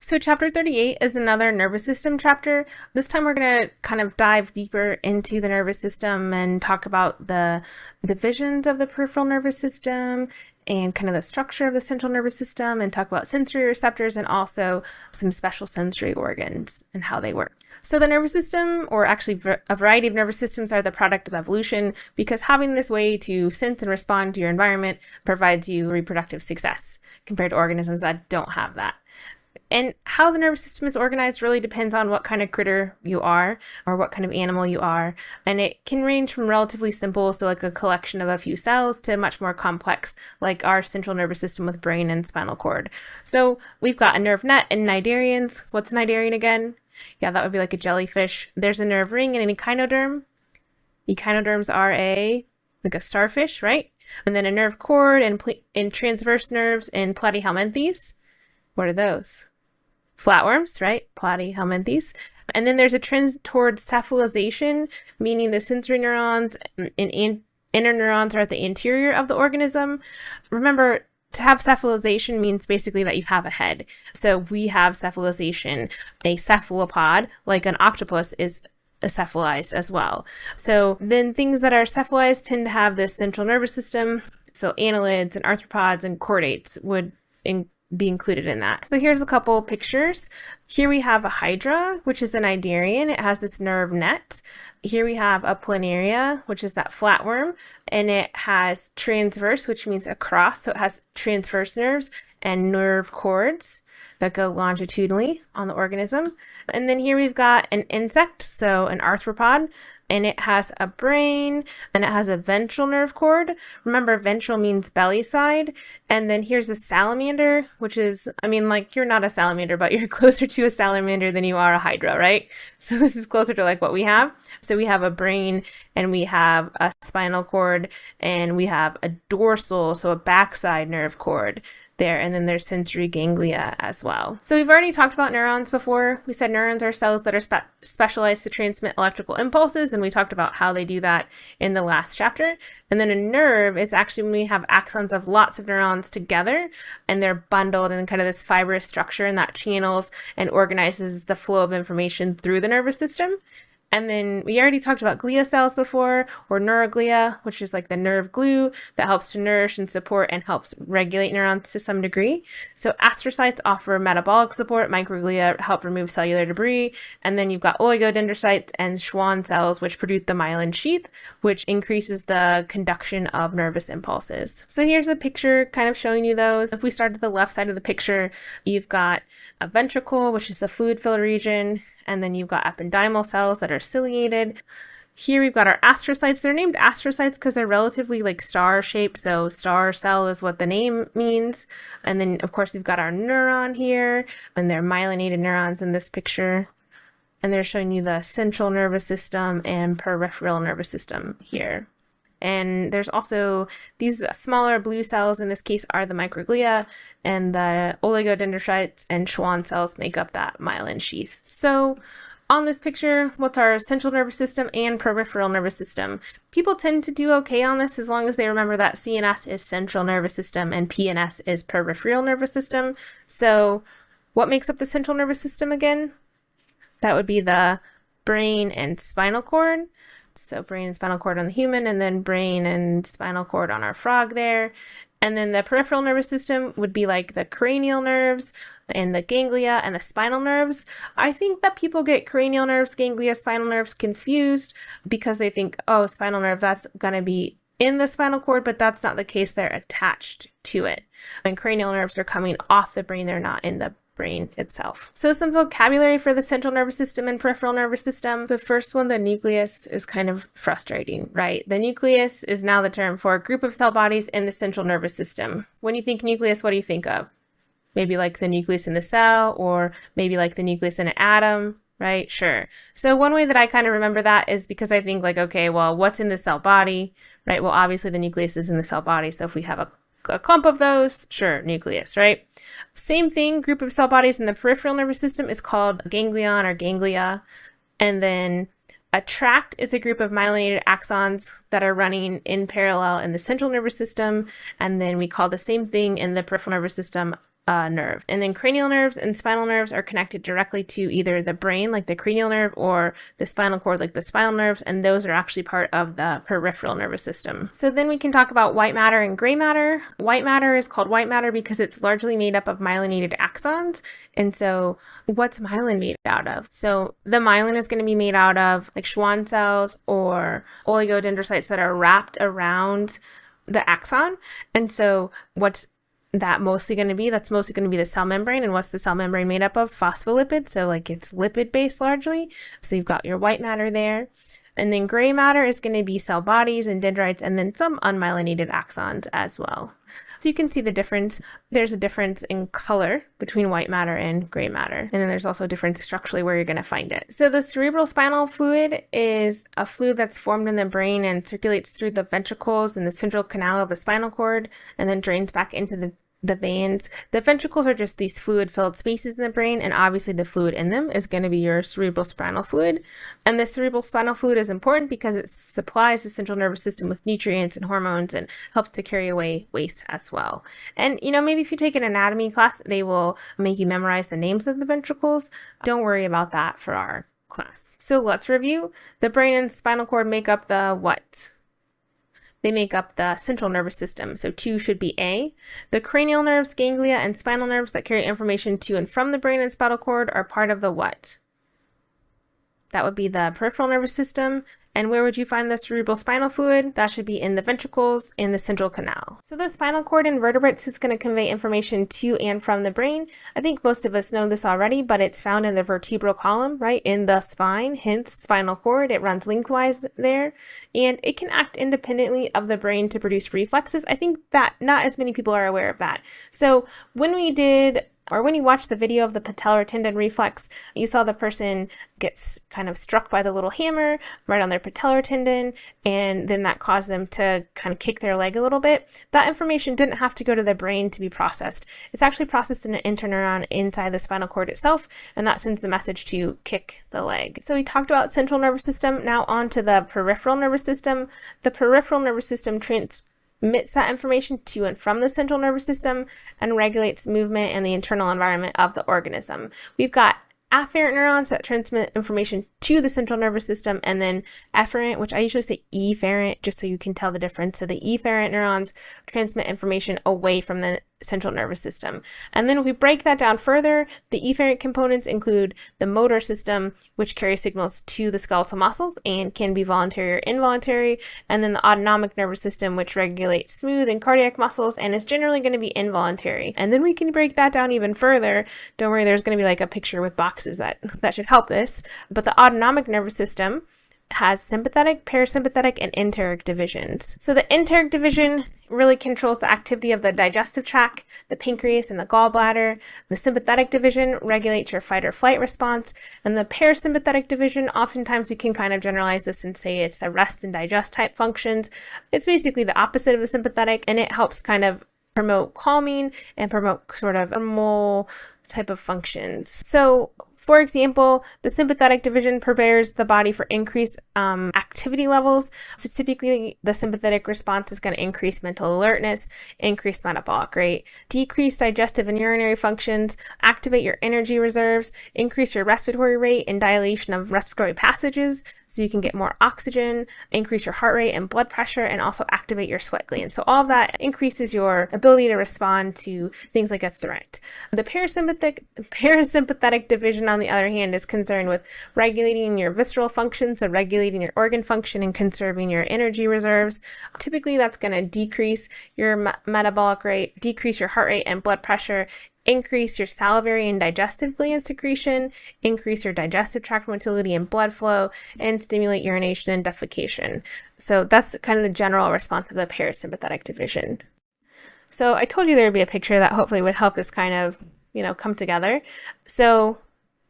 So chapter 38 is another nervous system chapter. This time we're going to kind of dive deeper into the nervous system and talk about the divisions of the peripheral nervous system and kind of the structure of the central nervous system, and talk about sensory receptors and also some special sensory organs and how they work. So the nervous system, or actually a variety of nervous systems, are the product of evolution because having this way to sense and respond to your environment provides you reproductive success compared to organisms that don't have that. And how the nervous system is organized really depends on what kind of critter you are or what kind of animal you are. And it can range from relatively simple, so like a collection of a few cells, to much more complex, like our central nervous system with brain and spinal cord. So we've got a nerve net in cnidarians. What's a cnidarian again? Yeah, that would be like a jellyfish. There's a nerve ring in an echinoderm. Echinoderms are like a starfish, right? And then a nerve cord and transverse nerves in platyhelminthes. What are those? Flatworms, right? Platyhelminthes. And then there's a trend towards cephalization, meaning the sensory neurons and inner neurons are at the interior of the organism. Remember, to have cephalization means basically that you have a head. So we have cephalization. A cephalopod, like an octopus, is cephalized as well. So then things that are cephalized tend to have this central nervous system. So annelids and arthropods and chordates would be included in that. So here's a couple pictures. Here we have a hydra, which is an cnidarian. It has this nerve net. Here we have a planaria, which is that flatworm, and it has transverse, which means across. So it has transverse nerves and nerve cords that go longitudinally on the organism. And then here we've got an insect, so an arthropod, and it has a brain and it has a ventral nerve cord. Remember, ventral means belly side. And then here's a salamander, which is, like you're not a salamander, but you're closer to a salamander than you are a hydra, right? So this is closer to like what we have. So we have a brain and we have a spinal cord and we have a dorsal, so a backside nerve cord there, and then there's sensory ganglia as well. So we've already talked about neurons before. We said neurons are cells that are specialized to transmit electrical impulses, and we talked about how they do that in the last chapter. And then a nerve is actually when we have axons of lots of neurons together, and they're bundled in kind of this fibrous structure, and that channels and organizes the flow of information through the nervous system. And then we already talked about glia cells before, or neuroglia, which is like the nerve glue that helps to nourish and support and helps regulate neurons to some degree. So astrocytes offer metabolic support, microglia help remove cellular debris, and then you've got oligodendrocytes and Schwann cells, which produce the myelin sheath, which increases the conduction of nervous impulses. So here's a picture kind of showing you those. If we start at the left side of the picture, you've got a ventricle, which is the fluid-filled region, and then you've got ependymal cells that are ciliated. Here we've got our astrocytes. They're named astrocytes because they're relatively like star shaped. So star cell is what the name means. And then of course we've got our neuron here, and they're myelinated neurons in this picture. And they're showing you the central nervous system and peripheral nervous system here. And there's also these smaller blue cells, in this case are the microglia, and the oligodendrocytes and Schwann cells make up that myelin sheath. So on this picture, what's our central nervous system and peripheral nervous system? People tend to do okay on this as long as they remember that CNS is central nervous system and PNS is peripheral nervous system. So what makes up the central nervous system again? That would be the brain and spinal cord. So brain and spinal cord on the human, and then brain and spinal cord on our frog there. And then the peripheral nervous system would be like the cranial nerves and the ganglia and the spinal nerves. I think that people get cranial nerves, ganglia, spinal nerves confused because they think, oh, spinal nerve, that's going to be in the spinal cord, but that's not the case. They're attached to it. And cranial nerves are coming off the brain. They're not in the brain itself. So some vocabulary for the central nervous system and peripheral nervous system. The first one, the nucleus, is kind of frustrating, right? The nucleus is now the term for a group of cell bodies in the central nervous system. When you think nucleus, what do you think of? Maybe like the nucleus in the cell, or maybe like the nucleus in an atom, right? Sure. So one way that I kind of remember that is because I think like, okay, well, what's in the cell body, right? Well, obviously the nucleus is in the cell body. So if we have a clump of those, sure, nucleus, right? Same thing, group of cell bodies in the peripheral nervous system is called ganglion or ganglia. And then a tract is a group of myelinated axons that are running in parallel in the central nervous system. And then we call the same thing in the peripheral nervous system nerve. And then cranial nerves and spinal nerves are connected directly to either the brain, like the cranial nerve, or the spinal cord, like the spinal nerves, and those are actually part of the peripheral nervous system. So then we can talk about white matter and gray matter. White matter is called white matter because it's largely made up of myelinated axons. And so what's myelin made out of? So the myelin is going to be made out of like Schwann cells or oligodendrocytes that are wrapped around the axon. And so what's that mostly going to be? That's mostly going to be the cell membrane. And what's the cell membrane made up of? Phospholipids. So like it's lipid based largely. So you've got your white matter there. And then gray matter is going to be cell bodies and dendrites, and then some unmyelinated axons as well. So you can see the difference. There's a difference in color between white matter and gray matter. And then there's also a difference structurally where you're going to find it. So the cerebral spinal fluid is a fluid that's formed in the brain and circulates through the ventricles and the central canal of the spinal cord and then drains back into the veins. The ventricles are just these fluid-filled spaces in the brain, and obviously the fluid in them is going to be your cerebral spinal fluid. And the cerebral spinal fluid is important because it supplies the central nervous system with nutrients and hormones and helps to carry away waste as well. And, maybe if you take an anatomy class, they will make you memorize the names of the ventricles. Don't worry about that for our class. So let's review. The brain and spinal cord make up the what? They make up the central nervous system, so 2 should be A. The cranial nerves, ganglia, and spinal nerves that carry information to and from the brain and spinal cord are part of the what? That would be the peripheral nervous system. And where would you find the cerebral spinal fluid? That should be in the ventricles in the central canal. So the spinal cord in vertebrates is going to convey information to and from the brain. I think most of us know this already, but it's found in the vertebral column, right? In the spine, hence spinal cord. It runs lengthwise there. And it can act independently of the brain to produce reflexes. I think that not as many people are aware of that. So when you watch the video of the patellar tendon reflex, you saw the person gets kind of struck by the little hammer right on their patellar tendon, and then that caused them to kind of kick their leg a little bit. That information didn't have to go to the brain to be processed. It's actually processed in an interneuron inside the spinal cord itself, and that sends the message to kick the leg. So we talked about central nervous system. Now on to the peripheral nervous system. The peripheral nervous system transmits that information to and from the central nervous system and regulates movement and the internal environment of the organism. We've got afferent neurons that transmit information to the central nervous system, and then efferent, which I usually say efferent just so you can tell the difference. So the efferent neurons transmit information away from the central nervous system. And then if we break that down further, the efferent components include the motor system, which carries signals to the skeletal muscles and can be voluntary or involuntary, and then the autonomic nervous system, which regulates smooth and cardiac muscles and is generally going to be involuntary. And then we can break that down even further. Don't worry, there's going to be like a picture with boxes that should help this. But the autonomic nervous system has sympathetic, parasympathetic, and enteric divisions. So the enteric division really controls the activity of the digestive tract, the pancreas, and the gallbladder. The sympathetic division regulates your fight or flight response. And the parasympathetic division, oftentimes we can kind of generalize this and say it's the rest and digest type functions. It's basically the opposite of the sympathetic, and it helps kind of promote calming and promote sort of normal type of functions. So for example, the sympathetic division prepares the body for increased activity levels. So typically the sympathetic response is going to increase mental alertness, increase metabolic rate, decrease digestive and urinary functions, activate your energy reserves, increase your respiratory rate and dilation of respiratory passages so you can get more oxygen, increase your heart rate and blood pressure, and also activate your sweat glands. So all of that increases your ability to respond to things like a threat. The parasympathetic division, on the other hand, is concerned with regulating your visceral function, so regulating your organ function and conserving your energy reserves. Typically, that's going to decrease your metabolic rate, decrease your heart rate and blood pressure, increase your salivary and digestive gland secretion, increase your digestive tract motility and blood flow, and stimulate urination and defecation. So that's kind of the general response of the parasympathetic division. So I told you there would be a picture that hopefully would help this kind of, come together. So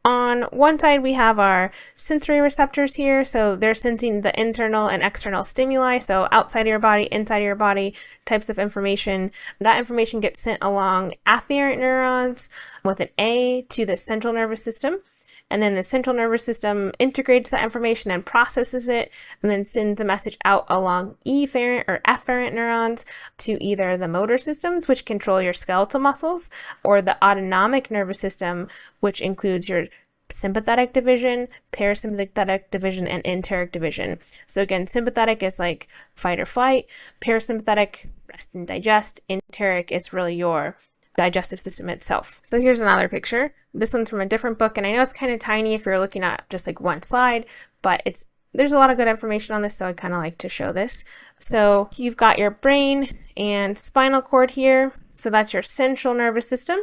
on one side, we have our sensory receptors here. So they're sensing the internal and external stimuli. So outside of your body, inside of your body types of information. That information gets sent along afferent neurons with an A to the central nervous system. and then the central nervous system integrates that information and processes it, and then sends the message out along efferent or efferent neurons to either the motor systems, which control your skeletal muscles, or the autonomic nervous system, which includes your sympathetic division, parasympathetic division, and enteric division. So again, sympathetic is like fight or flight, parasympathetic, rest and digest, enteric is really your digestive system itself. So here's another picture. This one's from a different book, and I know it's kind of tiny if you're looking at just like one slide, but there's a lot of good information on this, so I kind of like to show this. So you've got your brain and spinal cord here. So that's your central nervous system.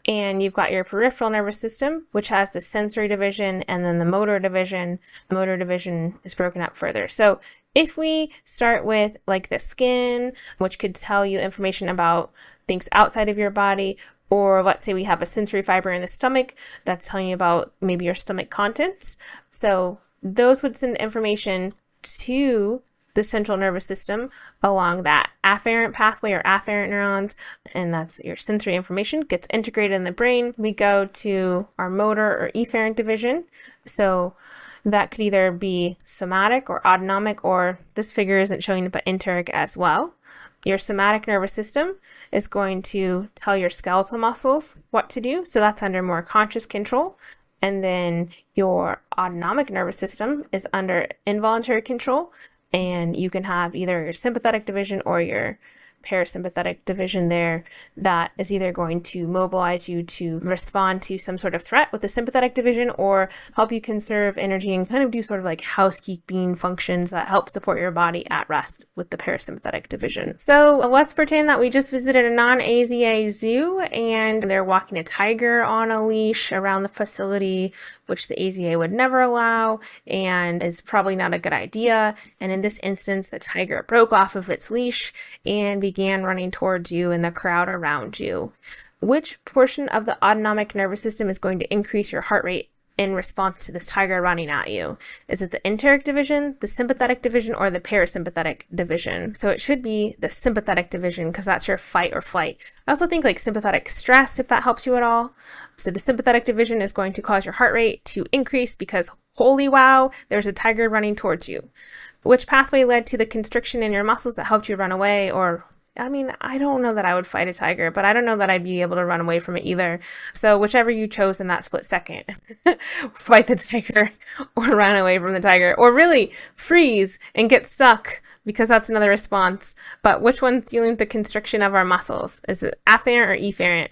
And you've got your peripheral nervous system, which has the sensory division and then the motor division. The motor division is broken up further. So if we start with like the skin, which could tell you information about things outside of your body, or let's say we have a sensory fiber in the stomach that's telling you about maybe your stomach contents. So those would send information to the central nervous system along that afferent pathway or afferent neurons, and that's your sensory information gets integrated in the brain. We go to our motor or efferent division. So that could either be somatic or autonomic, or this figure isn't showing it, but enteric as well. Your somatic nervous system is going to tell your skeletal muscles what to do. So that's under more conscious control. And then your autonomic nervous system is under involuntary control. And you can have either your sympathetic division or your parasympathetic division there that is either going to mobilize you to respond to some sort of threat with the sympathetic division, or help you conserve energy and kind of do sort of like housekeeping functions that help support your body at rest with the parasympathetic division. So let's pretend that we just visited a non-AZA zoo and they're walking a tiger on a leash around the facility, which the AZA would never allow and is probably not a good idea. And in this instance, the tiger broke off of its leash and began running towards you and the crowd around you. Which portion of the autonomic nervous system is going to increase your heart rate in response to this tiger running at you? Is it the enteric division, the sympathetic division, or the parasympathetic division? So it should be the sympathetic division because that's your fight or flight. I also think like sympathetic stress, if that helps you at all. So the sympathetic division is going to cause your heart rate to increase because holy wow, there's a tiger running towards you. Which pathway led to the constriction in your muscles that helped you run away? Or I mean, I don't know that I would fight a tiger, but I don't know that I'd be able to run away from it either. So whichever you chose in that split second, fight the tiger or run away from the tiger, or really freeze and get stuck, because that's another response. But which one's dealing with the constriction of our muscles? Is it afferent or efferent?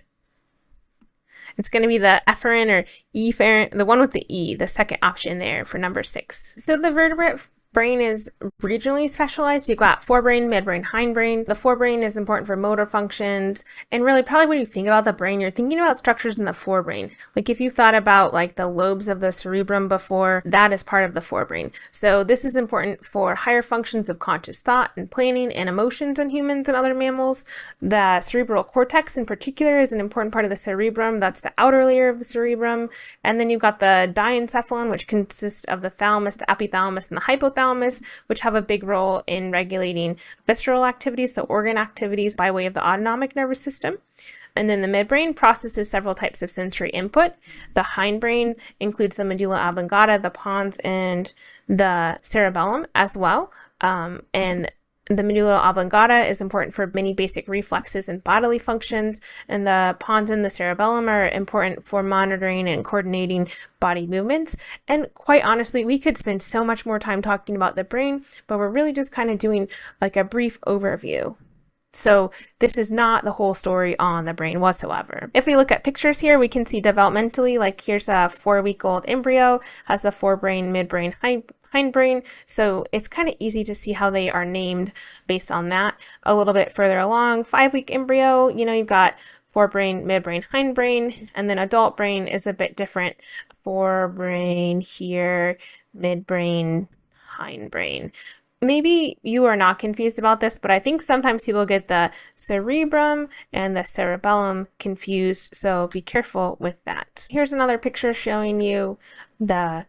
It's going to be the efferent or efferent, the one with the E, the second option there for number 6. So the vertebrate brain is regionally specialized. You've got forebrain, midbrain, hindbrain. The forebrain is important for motor functions. And really, probably when you think about the brain, you're thinking about structures in the forebrain. Like if you thought about like the lobes of the cerebrum before, that is part of the forebrain. So this is important for higher functions of conscious thought and planning and emotions in humans and other mammals. The cerebral cortex in particular is an important part of the cerebrum. That's the outer layer of the cerebrum. And then you've got the diencephalon, which consists of the thalamus, the epithalamus, and the hypothalamus, which have a big role in regulating visceral activities, so organ activities by way of the autonomic nervous system. And then the midbrain processes several types of sensory input. The hindbrain includes the medulla oblongata, the pons, and the cerebellum as well. And the medulla oblongata is important for many basic reflexes and bodily functions, and the pons and the cerebellum are important for monitoring and coordinating body movements. And quite honestly, we could spend so much more time talking about the brain, but we're really just kind of doing like a brief overview. So this is not the whole story on the brain whatsoever. If we look at pictures here, we can see developmentally, like here's a 4-week-old embryo, has the forebrain, midbrain, hindbrain. So it's kind of easy to see how they are named based on that. A little bit further along, 5-week embryo, you've got forebrain, midbrain, hindbrain, and then adult brain is a bit different. Forebrain here, midbrain, hindbrain. Maybe you are not confused about this, but I think sometimes people get the cerebrum and the cerebellum confused, so be careful with that. Here's another picture showing you the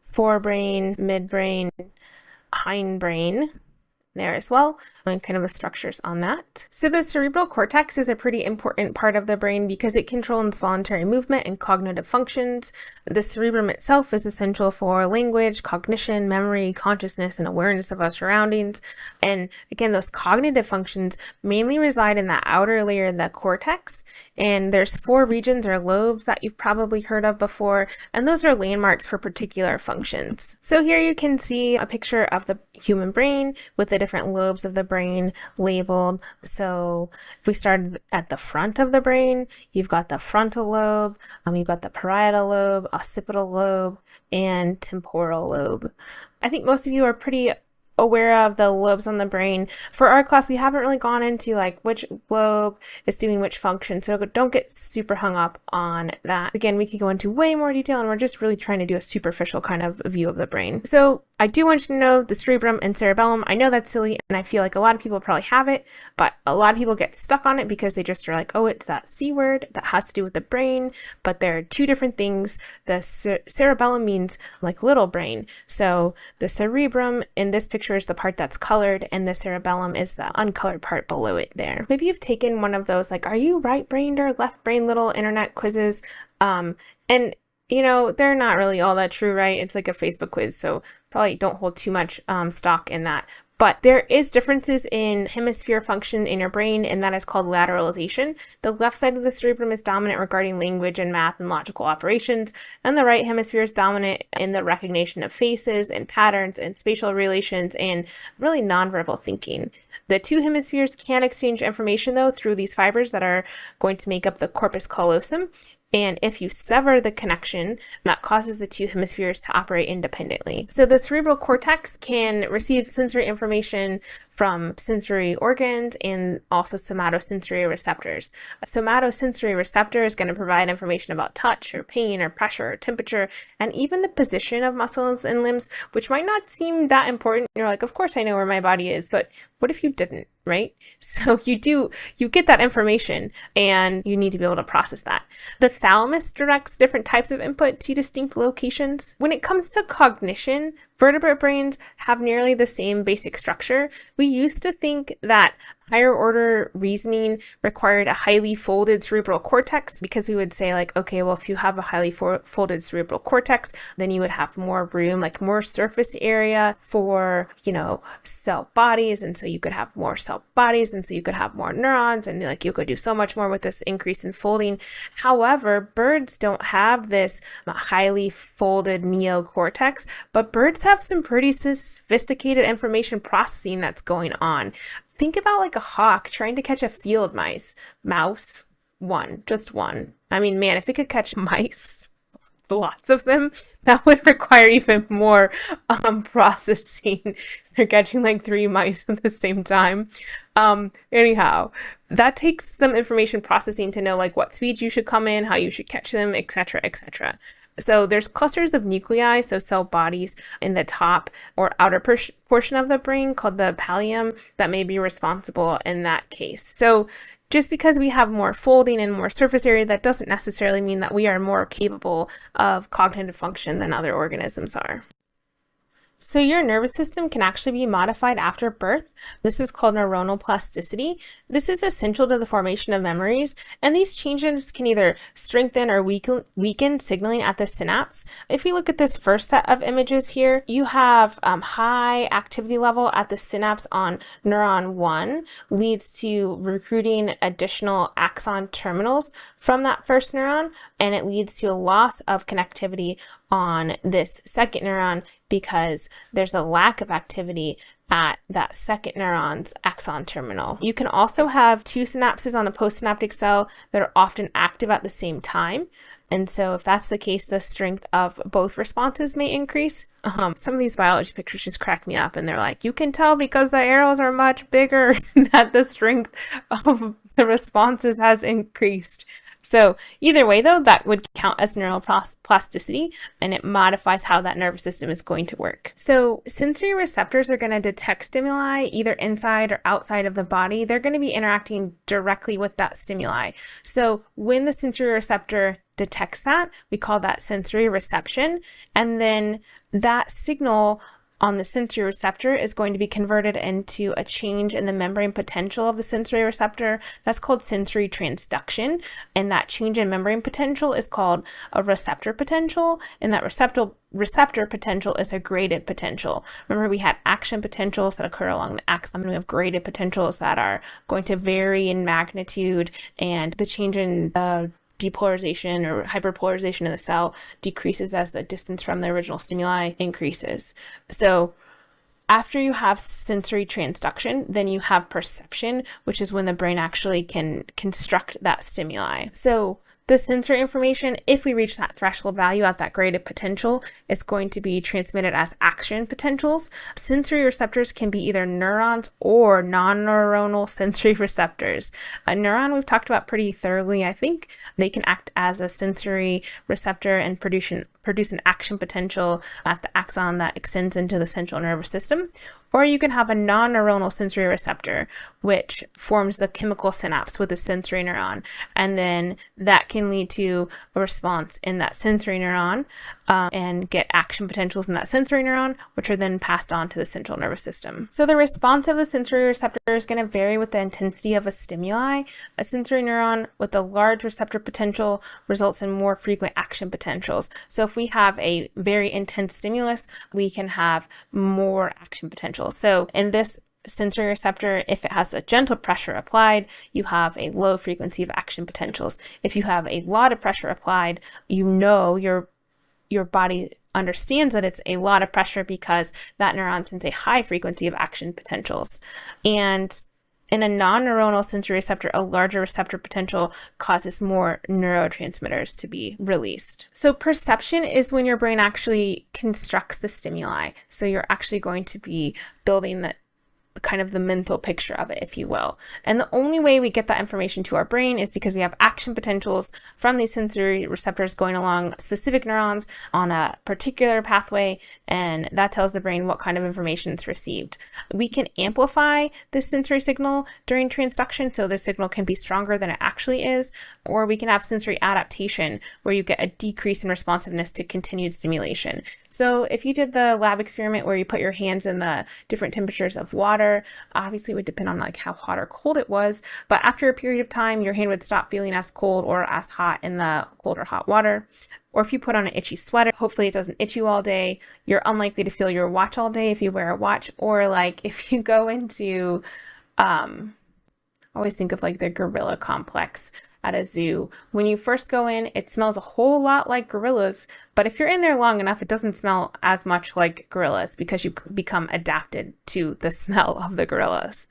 forebrain, midbrain, hindbrain. there as well, and kind of the structures on that. So the cerebral cortex is a pretty important part of the brain because it controls voluntary movement and cognitive functions. The cerebrum itself is essential for language, cognition, memory, consciousness, and awareness of our surroundings. And again, those cognitive functions mainly reside in the outer layer of the cortex. And there's 4 regions or lobes that you've probably heard of before, and those are landmarks for particular functions. So here you can see a picture of the human brain with the different lobes of the brain labeled. So if we start at the front of the brain, you've got the frontal lobe, you've got the parietal lobe, occipital lobe, and temporal lobe. I think most of you are pretty aware of the lobes on the brain. For our class, we haven't really gone into like which lobe is doing which function, so don't get super hung up on that. Again, we could go into way more detail, and we're just really trying to do a superficial kind of view of the brain. So I do want you to know the cerebrum and cerebellum. I know that's silly, and I feel like a lot of people probably have it, but a lot of people get stuck on it because they just are like, oh, it's that C word that has to do with the brain, but there are 2 different things. The cerebellum means like little brain. So the cerebrum in this picture is the part that's colored, and the cerebellum is the uncolored part below it there. Maybe you've taken one of those, like, are you right-brained or left-brained little internet quizzes? And you know, they're not really all that true, right? It's like a Facebook quiz, so probably don't hold too much stock in that. But there is differences in hemisphere function in your brain, and that is called lateralization. The left side of the cerebrum is dominant regarding language and math and logical operations, and the right hemisphere is dominant in the recognition of faces and patterns and spatial relations and really nonverbal thinking. The 2 hemispheres can exchange information, though, through these fibers that are going to make up the corpus callosum. And if you sever the connection, that causes the 2 hemispheres to operate independently. So the cerebral cortex can receive sensory information from sensory organs and also somatosensory receptors. A somatosensory receptor is going to provide information about touch or pain or pressure or temperature, and even the position of muscles and limbs, which might not seem that important. You're like, of course I know where my body is, but what if you didn't, right? So you get that information, and you need to be able to process that. The thalamus directs different types of input to distinct locations. When it comes to cognition, vertebrate brains have nearly the same basic structure. We used to think that higher order reasoning required a highly folded cerebral cortex, because we would say like, okay, well, if you have a highly folded cerebral cortex, then you would have more room, like more surface area for, you know, cell bodies. And so you could have more cell bodies, and so you could have more neurons, and like you could do so much more with this increase in folding. However, birds don't have this highly folded neocortex, but birds have some pretty sophisticated information processing that's going on. Think about like a hawk trying to catch a field mouse, just one. I mean, man, if it could catch mice, lots of them, that would require even more processing. They're catching like 3 mice at the same time. Anyhow, that takes some information processing to know like what speed you should come in, how you should catch them, etc., etc. So there's clusters of nuclei, so cell bodies in the top or outer portion of the brain called the pallium that may be responsible in that case. So just because we have more folding and more surface area, that doesn't necessarily mean that we are more capable of cognitive function than other organisms are. So your nervous system can actually be modified after birth. This is called neuronal plasticity. This is essential to the formation of memories, and these changes can either strengthen or weaken signaling at the synapse. If we look at this first set of images here, you have high activity level at the synapse on neuron 1 leads to recruiting additional axon terminals from that first neuron, and it leads to a loss of connectivity on this second neuron because there's a lack of activity at that second neuron's axon terminal. You can also have 2 synapses on a postsynaptic cell that are often active at the same time. And so if that's the case, the strength of both responses may increase. Some of these biology pictures just crack me up, and they're like, you can tell because the arrows are much bigger that the strength of the responses has increased. So either way, though, that would count as neural plasticity, and it modifies how that nervous system is going to work. So sensory receptors are going to detect stimuli either inside or outside of the body. They're going to be interacting directly with that stimuli. So when the sensory receptor detects that, we call that sensory reception, and then that signal on the sensory receptor is going to be converted into a change in the membrane potential of the sensory receptor. That's called sensory transduction. And that change in membrane potential is called a receptor potential. And that receptor potential is a graded potential. Remember, we had action potentials that occur along the axon. We have graded potentials that are going to vary in magnitude, and the change in depolarization or hyperpolarization in the cell decreases as the distance from the original stimuli increases. So after you have sensory transduction, then you have perception, which is when the brain actually can construct that stimuli. So the sensory information, if we reach that threshold value at that graded potential, is going to be transmitted as action potentials. Sensory receptors can be either neurons or non-neuronal sensory receptors. A neuron we've talked about pretty thoroughly, I think. They can act as a sensory receptor and produce an action potential at the axon that extends into the central nervous system. Or you can have a non-neuronal sensory receptor, which forms the chemical synapse with a sensory neuron. And then that can lead to a response in that sensory neuron and get action potentials in that sensory neuron, which are then passed on to the central nervous system. So the response of the sensory receptor is going to vary with the intensity of a stimuli. A sensory neuron with a large receptor potential results in more frequent action potentials. So if we have a very intense stimulus, we can have more action potential. So in this sensory receptor, if it has a gentle pressure applied, you have a low frequency of action potentials. If you have a lot of pressure applied, you know your body understands that it's a lot of pressure because that neuron sends a high frequency of action potentials. And in a non-neuronal sensory receptor, a larger receptor potential causes more neurotransmitters to be released. So perception is when your brain actually constructs the stimuli. So you're actually going to be building the kind of the mental picture of it, if you will. And the only way we get that information to our brain is because we have action potentials from these sensory receptors going along specific neurons on a particular pathway, and that tells the brain what kind of information it's received. We can amplify this sensory signal during transduction, so the signal can be stronger than it actually is, or we can have sensory adaptation, where you get a decrease in responsiveness to continued stimulation. So if you did the lab experiment where you put your hands in the different temperatures of water, obviously it would depend on like how hot or cold it was, but after a period of time, your hand would stop feeling as cold or as hot in the cold or hot water. Or if you put on an itchy sweater, hopefully it doesn't itch you all day. You're unlikely to feel your watch all day if you wear a watch. Or like if you go into, I always think of like the gorilla complex at a zoo. When you first go in, it smells a whole lot like gorillas, but if you're in there long enough, it doesn't smell as much like gorillas because you become adapted to the smell of the gorillas.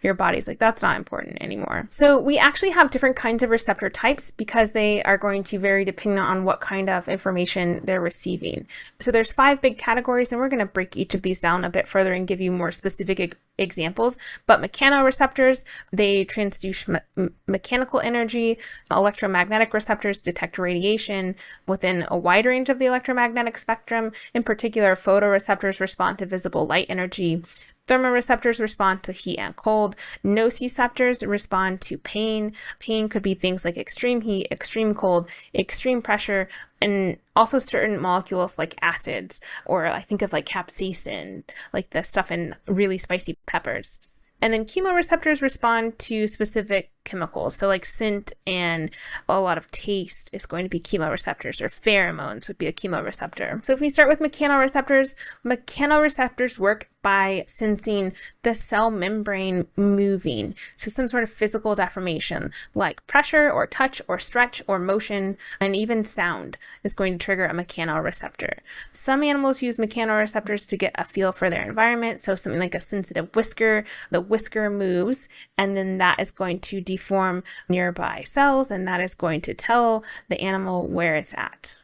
Your body's like, that's not important anymore. So we actually have different kinds of receptor types because they are going to vary depending on what kind of information they're receiving. So there's 5 big categories, and we're going to break each of these down a bit further and give you more specific examples. But mechanoreceptors, they transduce mechanical energy. Electromagnetic receptors detect radiation within a wide range of the electromagnetic spectrum. In particular, photoreceptors respond to visible light energy. Thermoreceptors respond to heat and cold. Nociceptors respond to pain. Pain could be things like extreme heat, extreme cold, extreme pressure, and also certain molecules like acids, or I think of like capsaicin, like the stuff in really spicy peppers. And then chemoreceptors respond to specific chemicals. So like scent and a lot of taste is going to be chemoreceptors, or pheromones would be a chemoreceptor. So if we start with mechanoreceptors, mechanoreceptors work by sensing the cell membrane moving. So some sort of physical deformation like pressure or touch or stretch or motion, and even sound is going to trigger a mechanoreceptor. Some animals use mechanoreceptors to get a feel for their environment. So something like a sensitive whisker, the whisker moves, and then that is going to deform nearby cells, and that is going to tell the animal where it's at.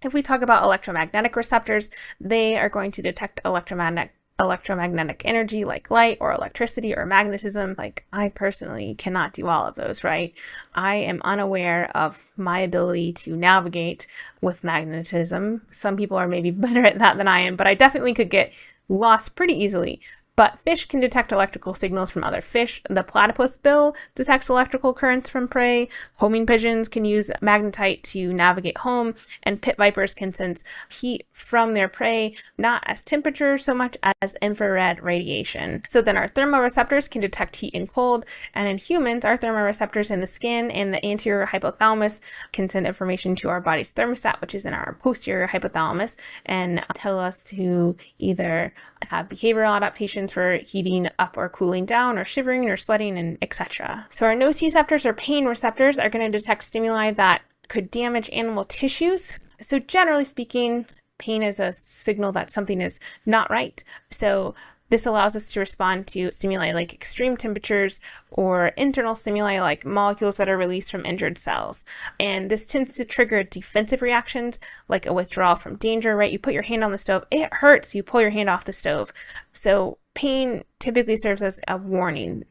If we talk about electromagnetic receptors, they are going to detect electromagnetic energy like light or electricity or magnetism. Like, I personally cannot do all of those, right? I am unaware of my ability to navigate with magnetism. Some people are maybe better at that than I am, but I definitely could get lost pretty easily. But fish can detect electrical signals from other fish. The platypus bill detects electrical currents from prey. Homing pigeons can use magnetite to navigate home, and pit vipers can sense heat from their prey, not as temperature so much as infrared radiation. So then our thermoreceptors can detect heat and cold, and in humans, our thermoreceptors in the skin and the anterior hypothalamus can send information to our body's thermostat, which is in our posterior hypothalamus, and tell us to either have behavioral adaptations for heating up or cooling down or shivering or sweating, and etc. So our nociceptors or pain receptors are going to detect stimuli that could damage animal tissues. So generally speaking, pain is a signal that something is not right. So this allows us to respond to stimuli like extreme temperatures or internal stimuli like molecules that are released from injured cells. And this tends to trigger defensive reactions like a withdrawal from danger, right? You put your hand on the stove, it hurts, you pull your hand off the stove. So pain typically serves as a warning.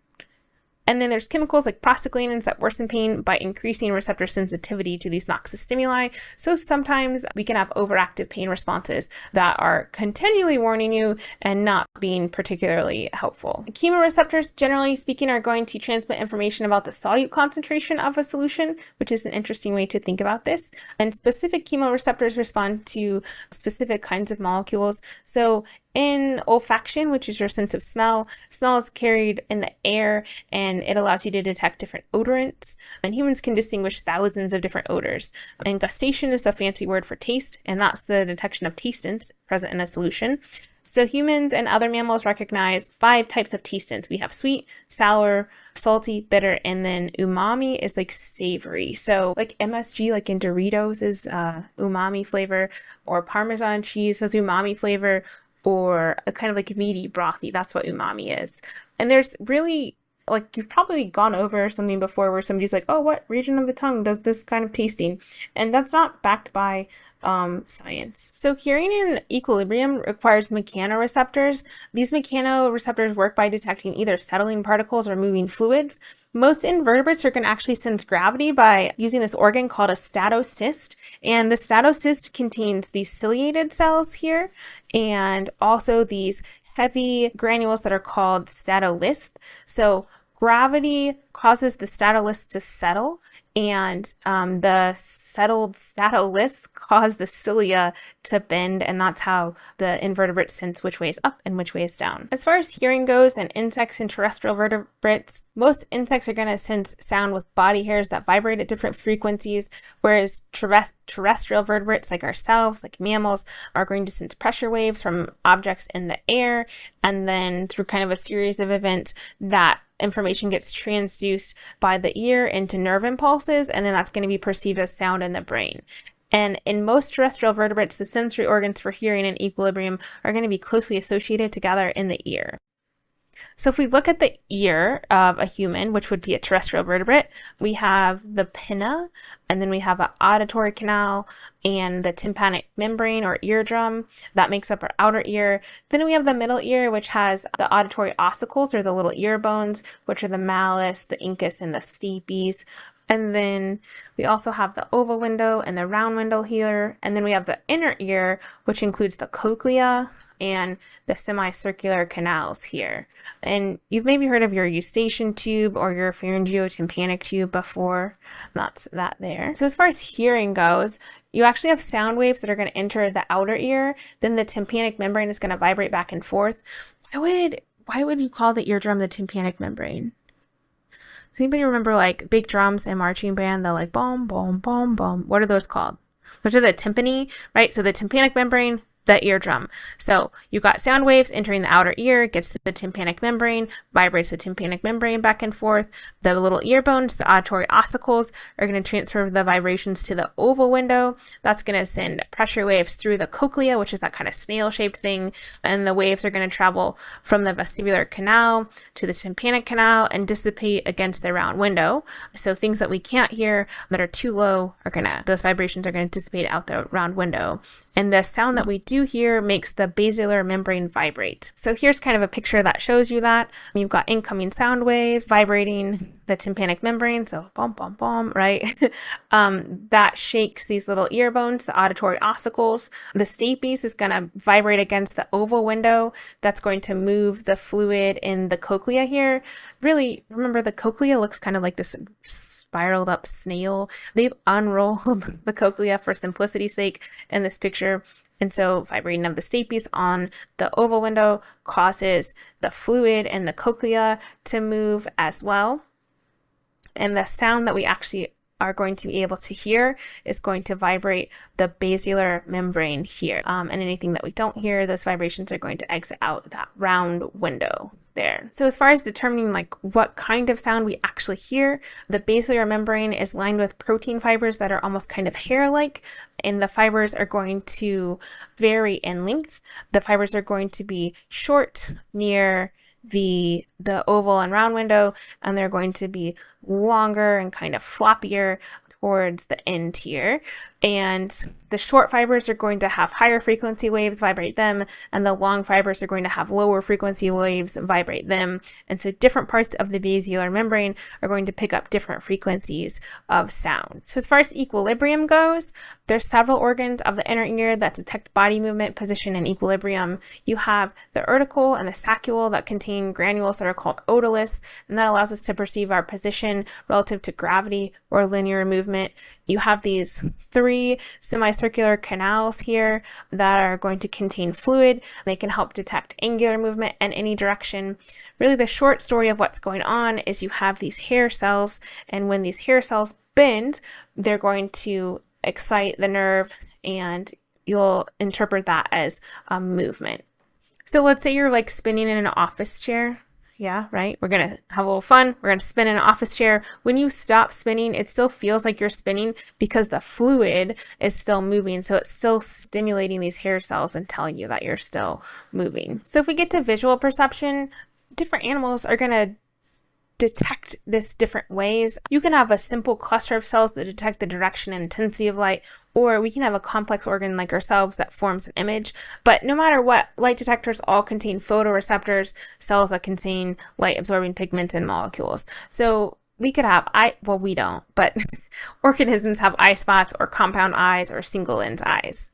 And then there's chemicals like prostaglandins that worsen pain by increasing receptor sensitivity to these noxious stimuli. So sometimes we can have overactive pain responses that are continually warning you and not being particularly helpful. Chemoreceptors, generally speaking, are going to transmit information about the solute concentration of a solution, which is an interesting way to think about this. And specific chemoreceptors respond to specific kinds of molecules. So in olfaction, which is your sense of smell, smell is carried in the air and it allows you to detect different odorants. And humans can distinguish thousands of different odors. And gustation is the fancy word for taste, and that's the detection of tastants present in a solution. So humans and other mammals recognize 5 types of tastants. We have sweet, sour, salty, bitter, and then umami is like savory. So like MSG, like in Doritos, is umami flavor, or Parmesan cheese has umami flavor, or a kind of like meaty, brothy. That's what umami is. And there's really, like, you've probably gone over something before where somebody's like, oh, what region of the tongue does this kind of tasting? And that's not backed by science. So hearing in equilibrium requires mechanoreceptors. These mechanoreceptors work by detecting either settling particles or moving fluids. Most invertebrates are going to actually sense gravity by using this organ called a statocyst. And the statocyst contains these ciliated cells here and also these heavy granules that are called statolysts. So gravity causes the statolysts to settle, and the settled statolysts cause the cilia to bend, and that's how the invertebrate sense which way is up and which way is down. As far as hearing goes, and insects and terrestrial vertebrates, most insects are going to sense sound with body hairs that vibrate at different frequencies, whereas terrestrial vertebrates like ourselves, like mammals, are going to sense pressure waves from objects in the air, and then through kind of a series of events, that information gets transduced by the ear into nerve impulses, and then that's going to be perceived as sound in the brain. And in most terrestrial vertebrates, the sensory organs for hearing and equilibrium are going to be closely associated together in the ear. So if we look at the ear of a human, which would be a terrestrial vertebrate, we have the pinna, and then we have an auditory canal and the tympanic membrane or eardrum that makes up our outer ear. Then we have the middle ear, which has the auditory ossicles, or the little ear bones, which are the malleus, the incus, and the stapes. And then we also have the oval window and the round window here. And then we have the inner ear, which includes the cochlea and the semicircular canals here. And you've maybe heard of your eustachian tube or your pharyngeotympanic tube before. That's that there. So as far as hearing goes, you actually have sound waves that are going to enter the outer ear. Then the tympanic membrane is going to vibrate back and forth. Why would you call the eardrum the tympanic membrane? Does anybody remember like big drums and marching band? They're like boom, boom, boom, boom. What are those called? Those are the tympani, right? So the tympanic membrane, the eardrum. So you got sound waves entering the outer ear, gets to the tympanic membrane, vibrates the tympanic membrane back and forth. The little ear bones, the auditory ossicles, are going to transfer the vibrations to the oval window. That's going to send pressure waves through the cochlea, which is that kind of snail-shaped thing. And the waves are going to travel from the vestibular canal to the tympanic canal and dissipate against the round window. So things that we can't hear that are too low those vibrations are going to dissipate out the round window. And the sound that we do hear makes the basilar membrane vibrate. So here's kind of a picture that shows you that. You've got incoming sound waves vibrating the tympanic membrane, so bum, bum, bum, right? That shakes these little ear bones, the auditory ossicles. The stapes is going to vibrate against the oval window. That's going to move the fluid in the cochlea here. Really, remember the cochlea looks kind of like this spiraled up snail. They've unrolled the cochlea for simplicity's sake in this picture. And so vibrating of the stapes on the oval window causes the fluid in the cochlea to move as well. And the sound that we actually are going to be able to hear is going to vibrate the basilar membrane here. And anything that we don't hear, those vibrations are going to exit out that round window there. So as far as determining like what kind of sound we actually hear, the basilar membrane is lined with protein fibers that are almost kind of hair-like, and the fibers are going to vary in length. The fibers are going to be short near the oval and round window, and they're going to be longer and kind of floppier towards the end here. And the short fibers are going to have higher frequency waves vibrate them, and the long fibers are going to have lower frequency waves vibrate them. And so different parts of the basilar membrane are going to pick up different frequencies of sound. So as far as equilibrium goes, there's several organs of the inner ear that detect body movement, position, and equilibrium. You have the urticle and the saccule that contain granules that are called otoliths, and that allows us to perceive our position relative to gravity or linear movement. You have these 3 semicircular canals here that are going to contain fluid. They can help detect angular movement in any direction. Really, the short story of what's going on is you have these hair cells, and when these hair cells bend, they're going to excite the nerve, and you'll interpret that as a movement. So let's say you're like spinning in an office chair. Yeah, right? We're going to have a little fun. We're going to spin in an office chair. When you stop spinning, it still feels like you're spinning because the fluid is still moving. So it's still stimulating these hair cells and telling you that you're still moving. So if we get to visual perception, different animals are going to detect this different ways. You can have a simple cluster of cells that detect the direction and intensity of light, or we can have a complex organ like ourselves that forms an image. But no matter what, light detectors all contain photoreceptors, cells that contain light absorbing pigments and molecules. So we could have well, we don't, but organisms have eye spots or compound eyes or single lens eyes.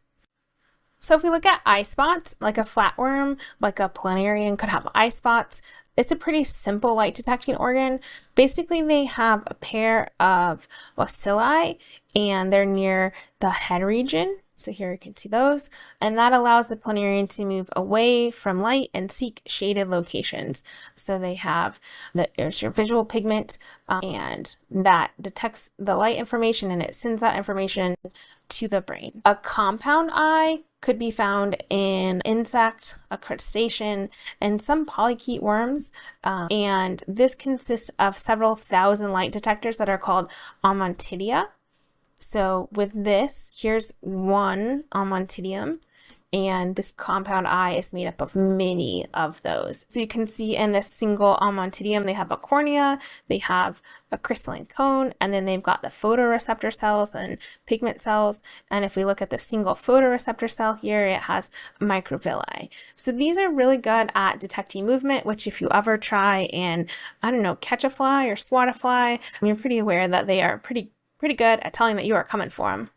So if we look at eye spots, like a flatworm, like a planarian could have eye spots. It's a pretty simple light detecting organ. Basically, they have a pair of ocelli, and they're near the head region. So here you can see those. And that allows the planarian to move away from light and seek shaded locations. So they have there's your visual pigment, and that detects the light information, and it sends that information to the brain. A compound eye could be found in insect, a crustacean, and some polychaete worms. And this consists of several thousand light detectors that are called ommatidia. So with this, here's one ommatidium, and this compound eye is made up of many of those. So you can see in this single ommatidium, they have a cornea, they have a crystalline cone, and then they've got the photoreceptor cells and pigment cells. And if we look at the single photoreceptor cell here, it has microvilli. So these are really good at detecting movement, which if you ever try and, I don't know, catch a fly or swat a fly, you're pretty aware that they are pretty good at telling that you are coming for them.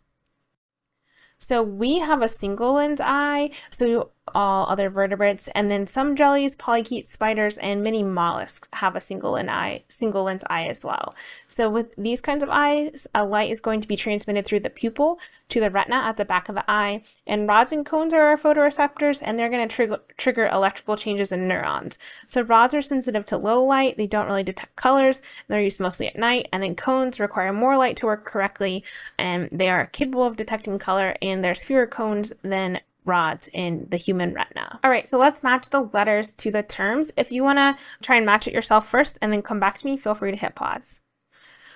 So we have a single lens eye, so all other vertebrates, and then some jellies, polychaete spiders, and many mollusks have a single lens eye as well. So with these kinds of eyes, a light is going to be transmitted through the pupil to the retina at the back of the eye, and rods and cones are our photoreceptors, and they're going to trigger electrical changes in neurons. So rods are sensitive to low light, they don't really detect colors, they're used mostly at night, and then cones require more light to work correctly, and they are capable of detecting color, and there's fewer cones than rods in the human retina. All right, so let's match the letters to the terms. If you want to try and match it yourself first and then come back to me, feel free to hit pause.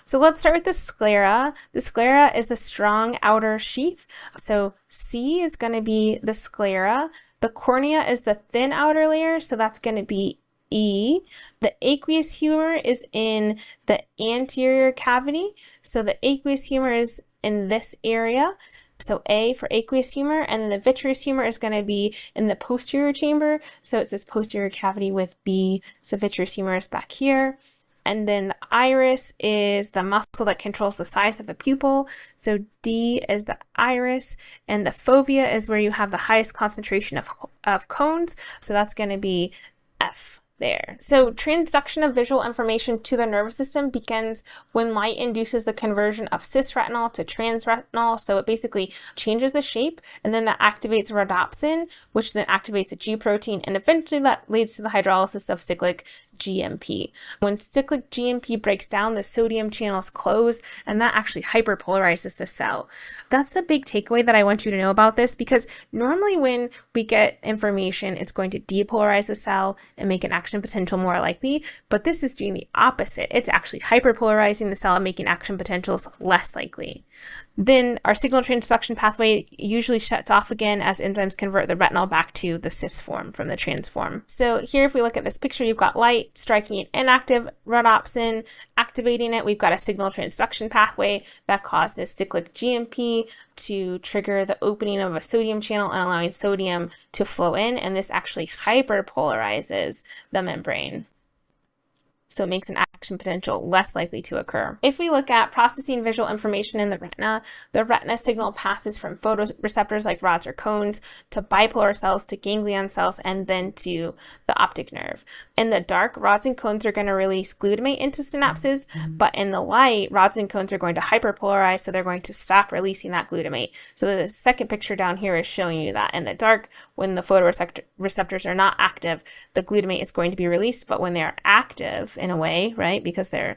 So let's start with the sclera. The sclera is the strong outer sheath. So C is going to be the sclera. The cornea is the thin outer layer, so that's going to be E. The aqueous humor is in the anterior cavity. So the aqueous humor is in this area. So A for aqueous humor, and then the vitreous humor is going to be in the posterior chamber. So it says posterior cavity with B, so vitreous humor is back here. And then the iris is the muscle that controls the size of the pupil. So D is the iris, and the fovea is where you have the highest concentration of cones. So that's going to be F there. So transduction of visual information to the nervous system begins when light induces the conversion of cisretinal to transretinal. So it basically changes the shape, and then that activates rhodopsin, which then activates a G protein, and eventually that leads to the hydrolysis of cyclic GMP. When cyclic GMP breaks down, the sodium channels close, and that actually hyperpolarizes the cell. That's the big takeaway that I want you to know about this, because normally when we get information, it's going to depolarize the cell and make an action potential more likely, but this is doing the opposite. It's actually hyperpolarizing the cell and making action potentials less likely. Then our signal transduction pathway usually shuts off again as enzymes convert the retinol back to the cis form from the trans form. So here, if we look at this picture, you've got light striking an inactive rhodopsin, activating it. We've got a signal transduction pathway that causes cyclic GMP to trigger the opening of a sodium channel and allowing sodium to flow in, and this actually hyperpolarizes the membrane. So it makes an action potential less likely to occur. If we look at processing visual information in the retina signal passes from photoreceptors like rods or cones to bipolar cells to ganglion cells and then to the optic nerve. In the dark, rods and cones are going to release glutamate into synapses, but in the light, rods and cones are going to hyperpolarize, so they're going to stop releasing that glutamate. So the second picture down here is showing you that in the dark, when the photoreceptors are not active, the glutamate is going to be released, but when they're active, in a way, right, because they're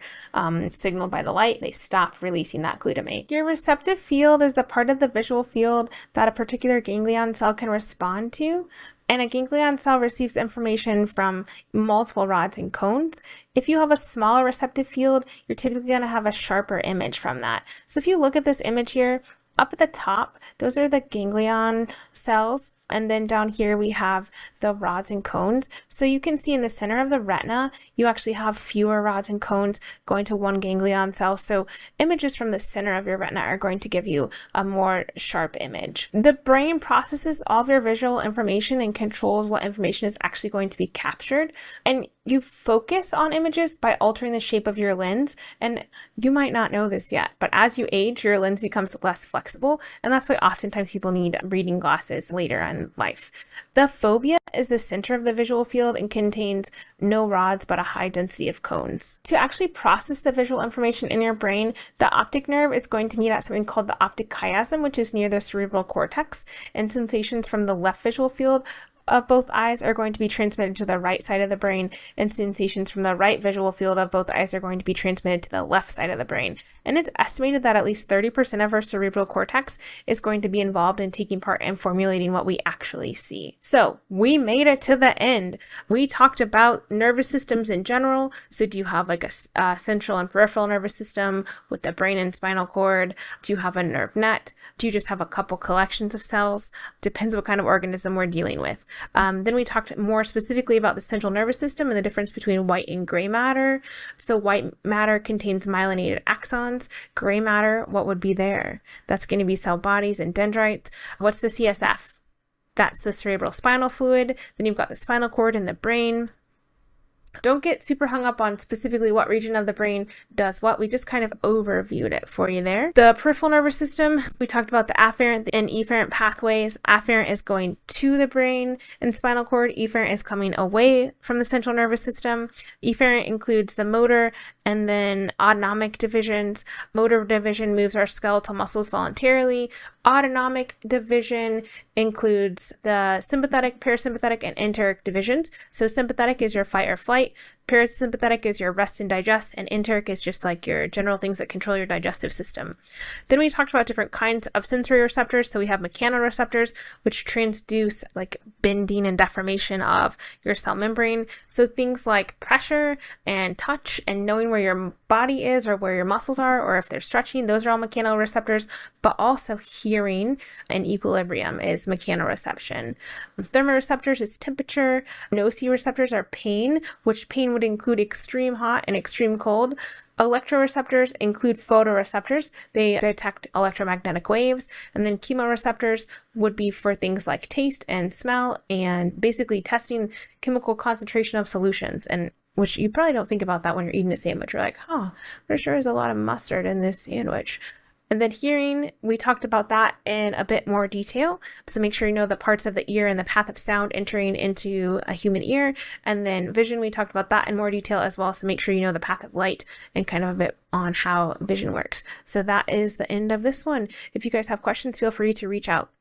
signaled by the light, they stop releasing that glutamate. Your receptive field is the part of the visual field that a particular ganglion cell can respond to, and a ganglion cell receives information from multiple rods and cones. If you have a smaller receptive field, you're typically going to have a sharper image from that. So if you look at this image here, up at the top, those are the ganglion cells. And then down here we have the rods and cones. So you can see in the center of the retina, you actually have fewer rods and cones going to one ganglion cell. So images from the center of your retina are going to give you a more sharp image. The brain processes all of your visual information and controls what information is actually going to be captured. And you focus on images by altering the shape of your lens. And you might not know this yet, but as you age, your lens becomes less flexible. And that's why oftentimes people need reading glasses later in life. The fovea is the center of the visual field and contains no rods but a high density of cones. To actually process the visual information in your brain, the optic nerve is going to meet at something called the optic chiasm, which is near the cerebral cortex, and sensations from the left visual field of both eyes are going to be transmitted to the right side of the brain, and sensations from the right visual field of both eyes are going to be transmitted to the left side of the brain. And it's estimated that at least 30% of our cerebral cortex is going to be involved in taking part in formulating what we actually see. So we made it to the end. We talked about nervous systems in general. So do you have like a central and peripheral nervous system with the brain and spinal cord? Do you have a nerve net? Do you just have a couple collections of cells? Depends what kind of organism we're dealing with. Then we talked more specifically about the central nervous system and the difference between white and gray matter. So white matter contains myelinated axons. Gray matter, what would be there? That's going to be cell bodies and dendrites. What's the CSF? That's the cerebral spinal fluid. Then you've got the spinal cord and the brain. Don't get super hung up on specifically what region of the brain does what. We just kind of overviewed it for you there. The peripheral nervous system, we talked about the afferent and efferent pathways. Afferent is going to the brain and spinal cord. Efferent is coming away from the central nervous system. Efferent includes the motor and then autonomic divisions. Motor division moves our skeletal muscles voluntarily. Autonomic division includes the sympathetic, parasympathetic, and enteric divisions. So sympathetic is your fight or flight. Parasympathetic is your rest and digest, and enteric is just like your general things that control your digestive system. Then we talked about different kinds of sensory receptors. So we have mechanoreceptors, which transduce like bending and deformation of your cell membrane. So things like pressure and touch and knowing where your body is or where your muscles are or if they're stretching, those are all mechanoreceptors, but also hearing and equilibrium is mechanoreception. Thermoreceptors is temperature. Nociceptors are pain, which pain would include extreme hot and extreme cold. Electroreceptors include photoreceptors. They detect electromagnetic waves. And then chemoreceptors would be for things like taste and smell and basically testing chemical concentration of solutions. And which you probably don't think about that when you're eating a sandwich. You're like, oh, there sure is a lot of mustard in this sandwich. And then hearing, we talked about that in a bit more detail. So make sure you know the parts of the ear and the path of sound entering into a human ear. And then vision, we talked about that in more detail as well. So make sure you know the path of light and kind of a bit on how vision works. So that is the end of this one. If you guys have questions, feel free to reach out.